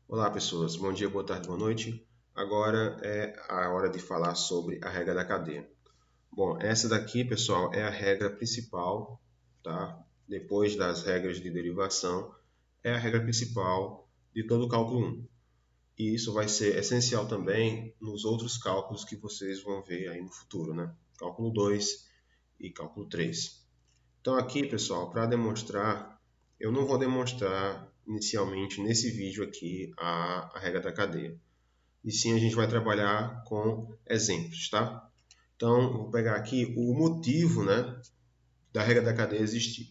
Olá, pessoas. Bom dia, boa tarde, boa noite. Agora é a hora de falar sobre a regra da cadeia. Bom, essa daqui, pessoal, é a regra principal, tá? Depois das regras de derivação, é a regra principal de todo o cálculo 1. E isso vai ser essencial também nos outros cálculos que vocês vão ver aí no futuro, né? Cálculo 2 e cálculo 3. Então aqui, pessoal, para demonstrar, eu não vou demonstrar inicialmente nesse vídeo aqui a regra da cadeia. E sim a gente vai trabalhar com exemplos, tá? Então, vou pegar aqui o motivo, né, da regra da cadeia existir.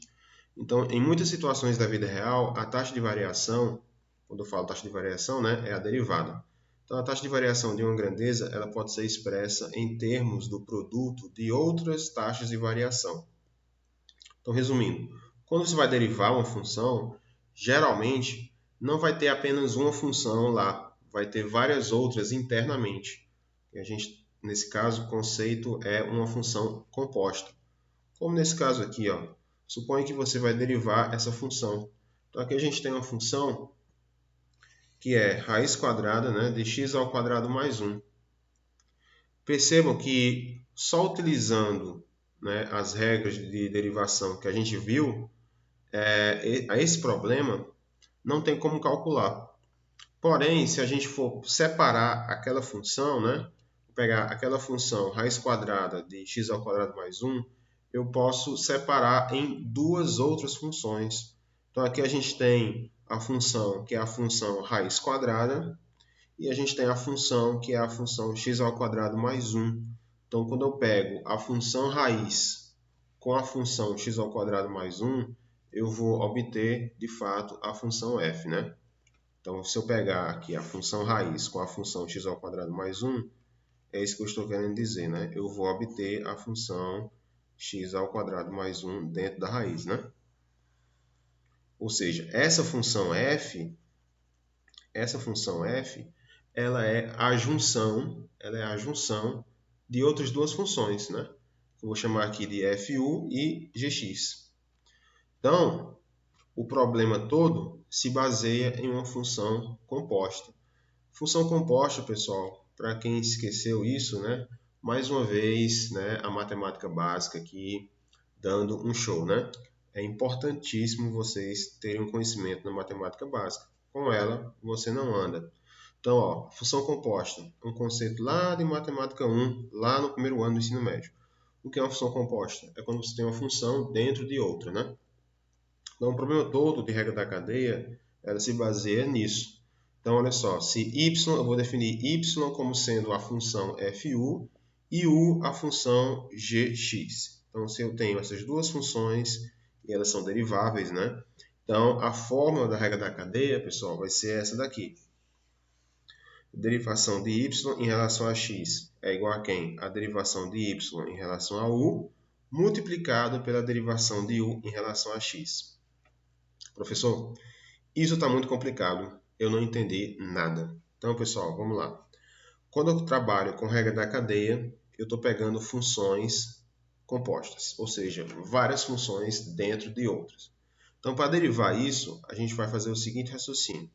Então, em muitas situações da vida real, a taxa de variação, quando eu falo taxa de variação, né, é a derivada. Então, a taxa de variação de uma grandeza, ela pode ser expressa em termos do produto de outras taxas de variação. Então, resumindo, quando você vai derivar uma função, geralmente não vai ter apenas uma função lá, vai ter várias outras internamente. E a gente, nesse caso, o conceito é uma função composta. Como nesse caso aqui, ó, suponha que você vai derivar essa função. Então aqui a gente tem uma função que é raiz quadrada, né, de x ao quadrado mais 1. Percebam que só utilizando, né, as regras de derivação que a gente viu, a esse problema não tem como calcular. Porém, se a gente for separar aquela função, né, pegar aquela função raiz quadrada de x ao quadrado mais 1, eu posso separar em duas outras funções. Então aqui a gente tem a função que é a função raiz quadrada e a gente tem a função que é a função x ao quadrado mais 1. Então quando eu pego a função raiz com a função x ao quadrado mais 1, eu vou obter, de fato, a função f, né? Então, se eu pegar aqui a função raiz com a função x ao quadrado mais 1, é isso que eu estou querendo dizer, né? Eu vou obter a função x ao quadrado mais 1 dentro da raiz, né? Ou seja, essa função f, ela é a junção de outras duas funções, né? Eu vou chamar aqui de fu e gx. Então, o problema todo se baseia em uma função composta. Função composta, pessoal, para quem esqueceu isso, né? Mais uma vez, né, a matemática básica aqui dando um show, né? É importantíssimo vocês terem um conhecimento na matemática básica. Com ela, você não anda. Então, ó, função composta, um conceito lá de matemática 1, lá no primeiro ano do ensino médio. O que é uma função composta? É quando você tem uma função dentro de outra, né? Então, o problema todo de regra da cadeia, ela se baseia nisso. Então, olha só, se y, eu vou definir y como sendo a função fu e u a função gx. Então, se eu tenho essas duas funções e elas são deriváveis, né? Então, a fórmula da regra da cadeia, pessoal, vai ser essa daqui. Derivação de y em relação a x é igual a quem? A derivação de y em relação a u multiplicado pela derivação de u em relação a x. Professor, isso está muito complicado, eu não entendi nada. Então, pessoal, vamos lá. Quando eu trabalho com regra da cadeia, eu estou pegando funções compostas, ou seja, várias funções dentro de outras. Então, para derivar isso, a gente vai fazer o seguinte raciocínio.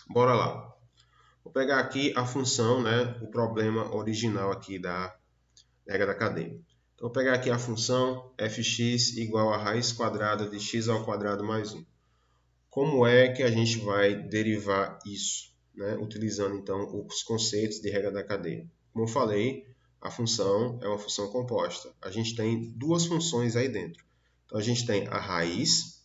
Bora lá. Vou pegar aqui a função, né, o problema original aqui da regra da cadeia. Então, vou pegar aqui a função fx igual a raiz quadrada de x ao quadrado mais 1. Como é que a gente vai derivar isso, né? Utilizando então os conceitos de regra da cadeia. Como eu falei, a função é uma função composta. A gente tem duas funções aí dentro. Então a gente tem a raiz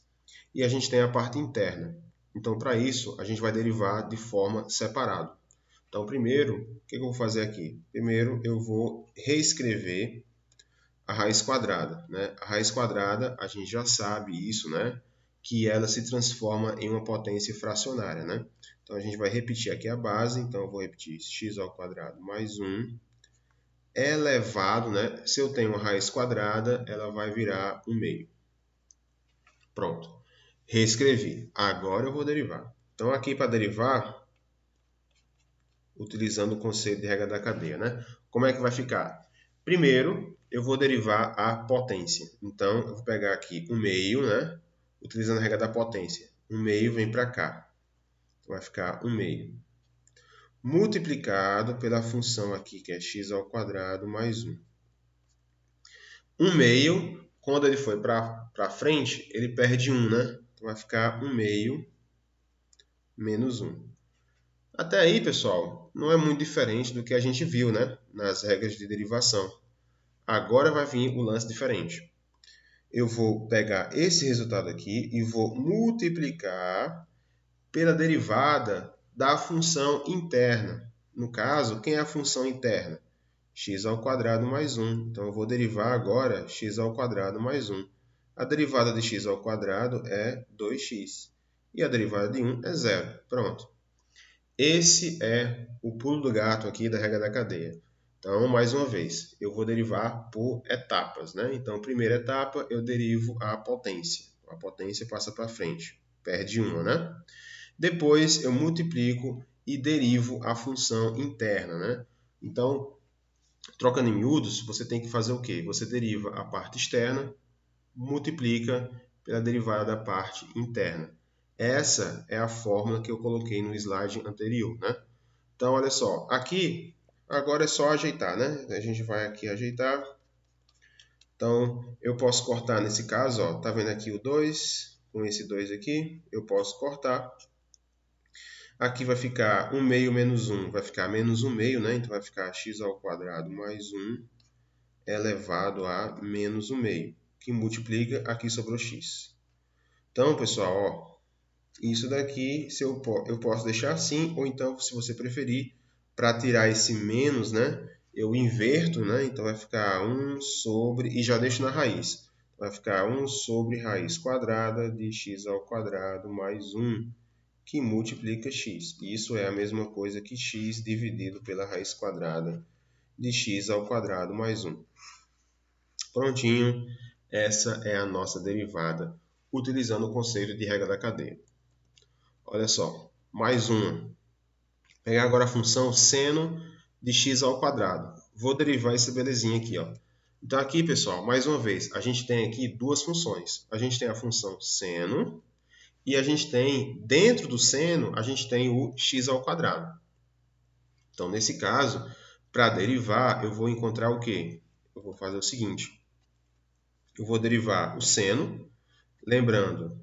e a gente tem a parte interna. Então para isso a gente vai derivar de forma separada. Então primeiro, o que eu vou fazer aqui? Primeiro eu vou reescrever a raiz quadrada, né? A raiz quadrada, a gente já sabe isso, né? Que ela se transforma em uma potência fracionária, né? Então a gente vai repetir aqui a base, então eu vou repetir x ao quadrado mais 1 elevado, né? Se eu tenho uma raiz quadrada, ela vai virar 1 meio. Pronto. Reescrevi. Agora eu vou derivar. Então aqui para derivar, utilizando o conceito de regra da cadeia, né? Como é que vai ficar? Primeiro, eu vou derivar a potência. Então, eu vou pegar aqui 1 meio, né? Utilizando a regra da potência. 1 meio vem para cá. vai ficar 1 meio. Multiplicado pela função aqui, que é x ao quadrado mais 1. 1 meio, quando ele foi para frente, ele perde 1, né? Então vai ficar 1 meio menos 1. Até aí, pessoal, não é muito diferente do que a gente viu, né? Nas regras de derivação. Agora vai vir o lance diferente. Eu vou pegar esse resultado aqui e vou multiplicar pela derivada da função interna. No caso, quem é a função interna? X ao quadrado mais 1. Então, eu vou derivar agora x ao quadrado mais 1. A derivada de x ao quadrado é 2x. E a derivada de 1 é 0. Pronto. Esse é o pulo do gato aqui da regra da cadeia. Então, mais uma vez, eu vou derivar por etapas, né? Então, primeira etapa, eu derivo a potência. A potência passa para frente, perde 1, né? Depois, eu multiplico e derivo a função interna, né? Então, trocando em miúdos, você tem que fazer o quê? Você deriva a parte externa, multiplica pela derivada da parte interna. Essa é a fórmula que eu coloquei no slide anterior, né? Então, olha só, aqui agora é só ajeitar, né? A gente vai aqui ajeitar. Então, eu posso cortar nesse caso, ó, tá vendo aqui o 2, com esse 2 aqui, eu posso cortar. Aqui vai ficar 1 meio menos 1, vai ficar menos 1 meio, né? Então, vai ficar x ao quadrado mais 1 elevado a menos 1 meio, que multiplica, aqui sobrou x. Então, pessoal, ó, isso daqui eu posso deixar assim, ou então, se você preferir, para tirar esse menos, né, eu inverto, né? Então, vai ficar 1 sobre, e já deixo na raiz. Vai ficar 1 sobre raiz quadrada de x ao quadrado mais 1, que multiplica x. Isso é a mesma coisa que x dividido pela raiz quadrada de x ao quadrado mais 1. Prontinho, essa é a nossa derivada, utilizando o conceito de regra da cadeia. Olha só, mais uma. Pegar agora a função seno de x ao quadrado. Vou derivar essa belezinha aqui, ó. Então aqui, pessoal, mais uma vez, a gente tem aqui duas funções. A gente tem a função seno e a gente tem, dentro do seno, a gente tem o x ao quadrado. Então, nesse caso, para derivar, eu vou encontrar o quê? Eu vou fazer o seguinte. Eu vou derivar o seno, lembrando,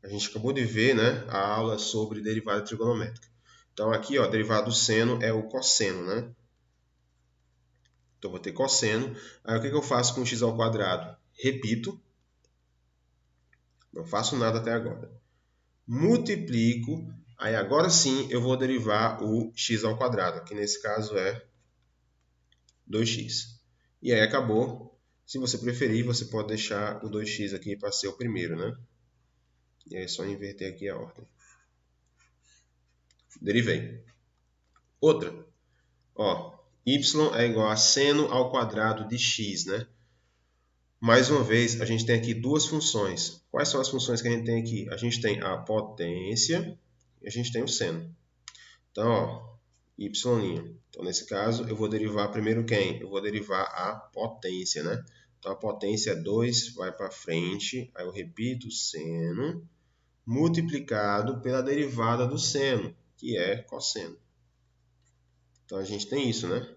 a gente acabou de ver, né, a aula sobre derivada trigonométrica. Então, aqui, ó, a derivada do seno é o cosseno, né? Então, vou ter cosseno. Aí, o que eu faço com x ao quadrado? Repito. Não faço nada até agora. Multiplico. Aí, agora sim, eu vou derivar o x ao quadrado, que nesse caso é 2x. E aí, acabou. Se você preferir, você pode deixar o 2x aqui para ser o primeiro, né? E aí, é só inverter aqui a ordem. Derivei. Outra. Ó, y é igual a seno ao quadrado de x, né? Mais uma vez, a gente tem aqui duas funções. Quais são as funções que a gente tem aqui? A gente tem a potência e a gente tem o seno. Então, ó, y'. Então, nesse caso, eu vou derivar primeiro quem? Eu vou derivar a potência, né? Então, a potência é 2, vai para frente. Aí eu repito seno multiplicado pela derivada do seno, que é cosseno. Então, a gente tem isso, né?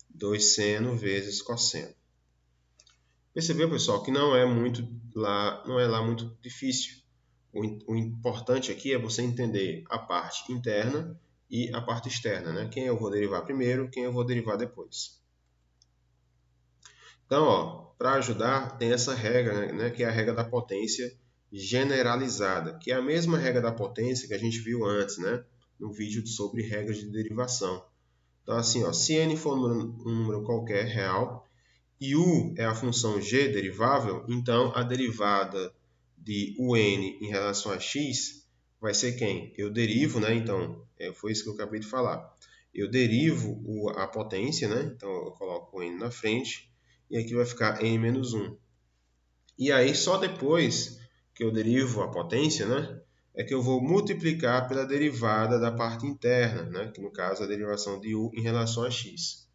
2 seno vezes cosseno. Percebeu, pessoal, que não é lá muito difícil. O importante aqui é você entender a parte interna e a parte externa, né? Quem eu vou derivar primeiro, quem eu vou derivar depois. Então, ó, para ajudar, tem essa regra, né, que é a regra da potência generalizada, que é a mesma regra da potência que a gente viu antes, né, no vídeo sobre regras de derivação. Então, assim, ó, se n for um número qualquer real e u é a função g derivável, então a derivada de un em relação a x vai ser quem? Eu derivo, né? Então, foi isso que eu acabei de falar. Eu derivo a potência, né? Então, eu coloco o n na frente e aqui vai ficar n menos 1. E aí, só depois que eu derivo a potência, né? É que eu vou multiplicar pela derivada da parte interna, né? Que no caso é a derivação de u em relação a x.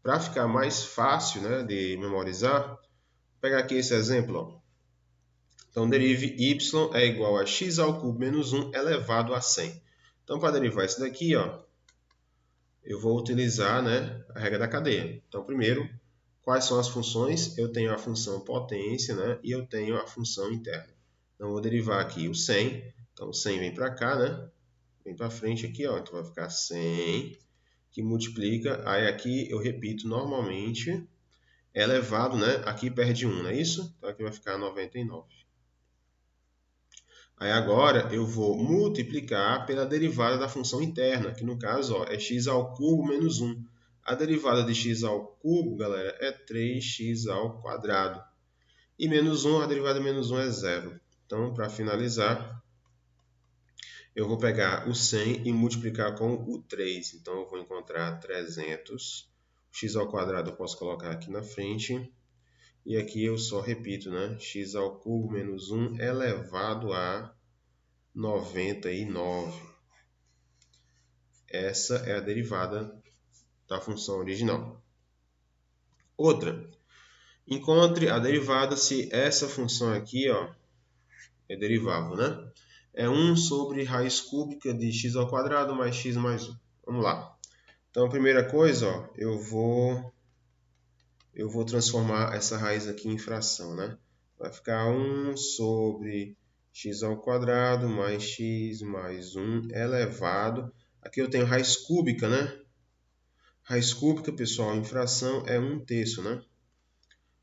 Para ficar mais fácil, né, de memorizar, vou pegar aqui esse exemplo. Ó. Então, derive y é igual a x ao cubo menos 1 elevado a 100. Então, para derivar isso daqui, ó, eu vou utilizar, né, a regra da cadeia. Então, primeiro, quais são as funções? Eu tenho a função potência, né, e eu tenho a função interna. Então, eu vou derivar aqui o 100. Então, o 100 vem para cá, né? Vem para frente aqui, ó. Então, vai ficar 100, que multiplica. Aí, aqui, eu repito normalmente, elevado, né? Aqui perde 1, não é isso? Então, aqui vai ficar 99. Aí agora eu vou multiplicar pela derivada da função interna, que no caso ó, é x ao cubo menos 1. A derivada de x ao cubo, galera, é 3x ao quadrado. E menos 1, a derivada de menos 1 é 0. Então, para finalizar, eu vou pegar o 100 e multiplicar com o 3. Então, eu vou encontrar 300. X ao quadrado eu posso colocar aqui na frente. E aqui eu só repito, né? X ao cubo menos 1 elevado a 99. Essa é a derivada da função original. Outra, encontre a derivada se essa função aqui ó, é derivável, né? É 1 sobre raiz cúbica de x ao quadrado mais x mais 1. Vamos lá. Então, a primeira coisa, ó, eu vou transformar essa raiz aqui em fração, né? Vai ficar 1 sobre x ao quadrado mais x mais 1 elevado. Aqui eu tenho raiz cúbica, né? Raiz cúbica, pessoal, em fração é 1/3, né?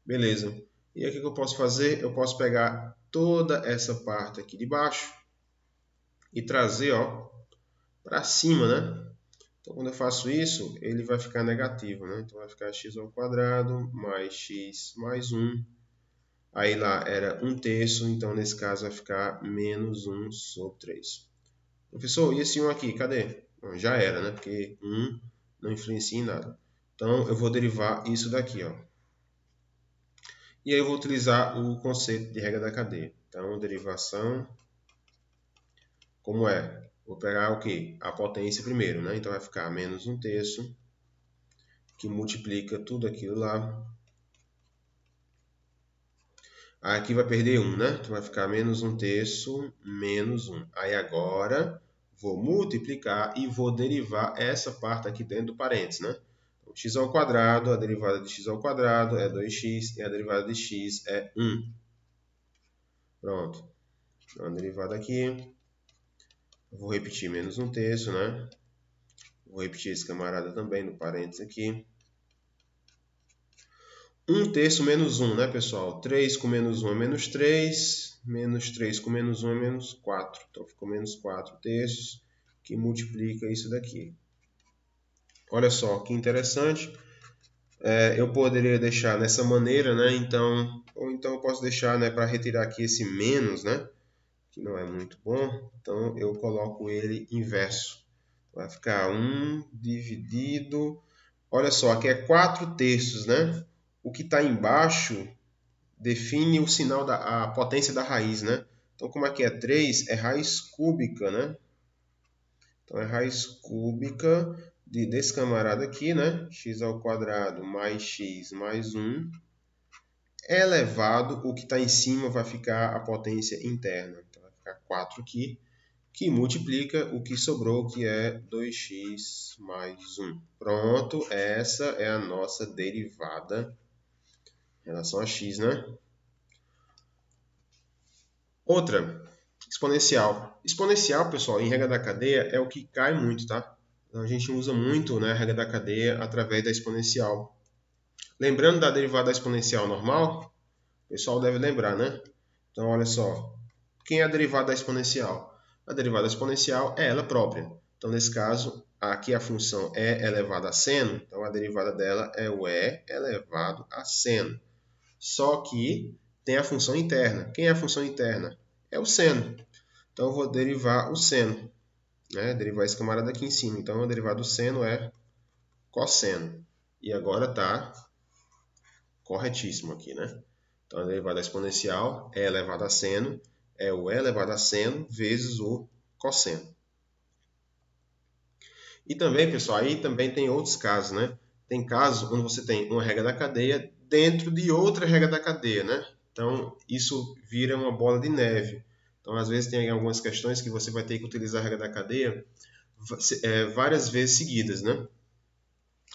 Beleza. E aqui o que eu posso fazer? Eu posso pegar toda essa parte aqui de baixo e trazer, ó, para cima, né? Então, quando eu faço isso, ele vai ficar negativo, né? Então, vai ficar x ao quadrado mais x mais 1. Aí lá era 1/3, então nesse caso vai ficar menos 1 sobre 3. Professor, e esse 1 aqui, cadê? Bom, já era, né? Porque 1 não influencia em nada. Então, eu vou derivar isso daqui, ó. E aí eu vou utilizar o conceito de regra da cadeia. Então, derivação, como é? Vou pegar o quê? A potência primeiro, né? Então, vai ficar menos 1/3, que multiplica tudo aquilo lá. Aqui vai perder 1, né? Então, vai ficar menos 1/3 menos 1. Aí, agora, vou multiplicar e vou derivar essa parte aqui dentro do parênteses, né? Então, x ao quadrado, a derivada de x ao quadrado é 2x e a derivada de x é 1. Pronto. Então, a derivada aqui. Vou repetir menos 1/3, né? Vou repetir esse camarada também no parênteses aqui. 1/3 menos 1, né, pessoal? 3 com menos 1 é menos 3. Menos 3 com menos 1 é menos 4. Então, ficou menos 4/3, que multiplica isso daqui. Olha só, que interessante. Eu poderia deixar dessa maneira, né? Ou então eu posso deixar, né, para retirar aqui esse menos, né? Que não é muito bom. Então, eu coloco ele inverso. Vai ficar 1 dividido... Olha só, aqui é 4/3, né? O que está embaixo define o sinal a potência da raiz, né? Então, como aqui é 3, é raiz cúbica, né? Então, é raiz cúbica desse camarada aqui, né? X ao quadrado mais x mais 1 elevado, o que está em cima vai ficar a potência interna. Então, vai ficar 4 aqui, que multiplica o que sobrou, que é 2x mais 1. Pronto, essa é a nossa derivada em relação a x, né? Outra, exponencial. Exponencial, pessoal, em regra da cadeia é o que cai muito, tá? Então, a gente usa muito, né, a regra da cadeia através da exponencial. Lembrando da derivada exponencial normal, o pessoal deve lembrar, né? Então, olha só. Quem é a derivada da exponencial? A derivada exponencial é ela própria. Então, nesse caso, aqui a função é elevada a seno. Então, a derivada dela é o e elevado a seno. Só que tem a função interna. Quem é a função interna? É o seno. Então, eu vou derivar o seno. Né? Derivar esse camarada aqui em cima. Então, a derivada do seno é cosseno. E agora está corretíssimo aqui, né? Então, a derivada exponencial é elevado a seno, é o e elevado a seno vezes o cosseno. E também, pessoal, aí também tem outros casos, né? Tem casos onde você tem uma regra da cadeia dentro de outra regra da cadeia, né? Então, isso vira uma bola de neve. Então, às vezes, tem algumas questões que você vai ter que utilizar a regra da cadeia várias vezes seguidas, né?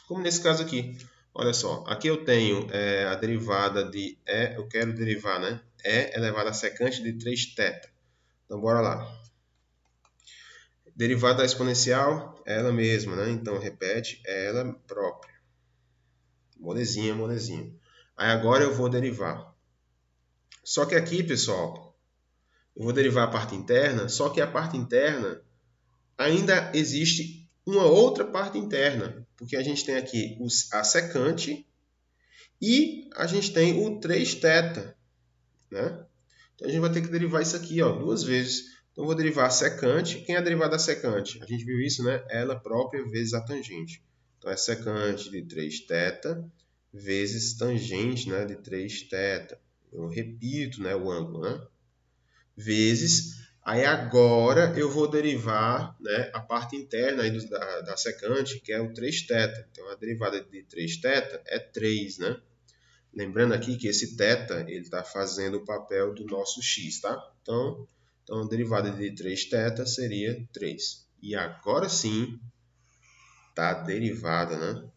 Como nesse caso aqui. Olha só, aqui eu tenho a derivada de E, eu quero derivar, né? E elevado a secante de 3θ. Então, bora lá. Derivada exponencial é ela mesma, né? Então, repete, é ela própria. Molezinha, molezinha. Aí agora eu vou derivar. Só que aqui, pessoal, eu vou derivar a parte interna, só que a parte interna ainda existe uma outra parte interna, porque a gente tem aqui a secante e a gente tem o 3θ, né? Então a gente vai ter que derivar isso aqui, ó, duas vezes. Então eu vou derivar a secante. Quem é a derivada da secante? A gente viu isso, né? Ela própria vezes a tangente. Então é secante de 3θ vezes tangente, né, de 3θ. Eu repito, né, o ângulo, né? Vezes. Aí agora eu vou derivar, né, a parte interna aí da secante, que é o 3θ. Então a derivada de 3θ é 3, né? Lembrando aqui que esse θ ele está fazendo o papel do nosso x, tá? Então a derivada de 3θ seria 3. E agora sim está derivada, né?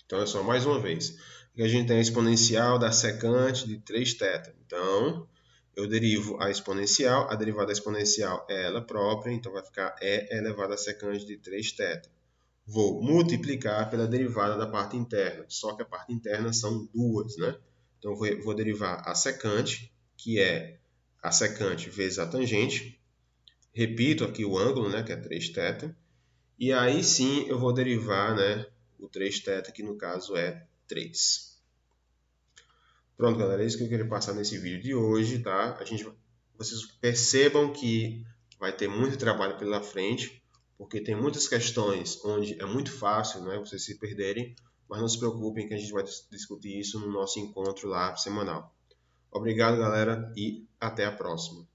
Então é só mais uma vez. Aqui a gente tem a exponencial da secante de 3θ. Então eu derivo a exponencial, a derivada exponencial é ela própria, então vai ficar E elevado a secante de 3θ. Vou multiplicar pela derivada da parte interna, só que a parte interna são duas, né? Então eu vou derivar a secante, que é a secante vezes a tangente. Repito aqui o ângulo, né, que é 3θ. E aí sim eu vou derivar, né, o 3θ, que no caso é 3. Pronto, galera, é isso que eu queria passar nesse vídeo de hoje, tá? Vocês percebam que vai ter muito trabalho pela frente, porque tem muitas questões onde é muito fácil, né, vocês se perderem, mas não se preocupem que a gente vai discutir isso no nosso encontro lá semanal. Obrigado, galera, e até a próxima.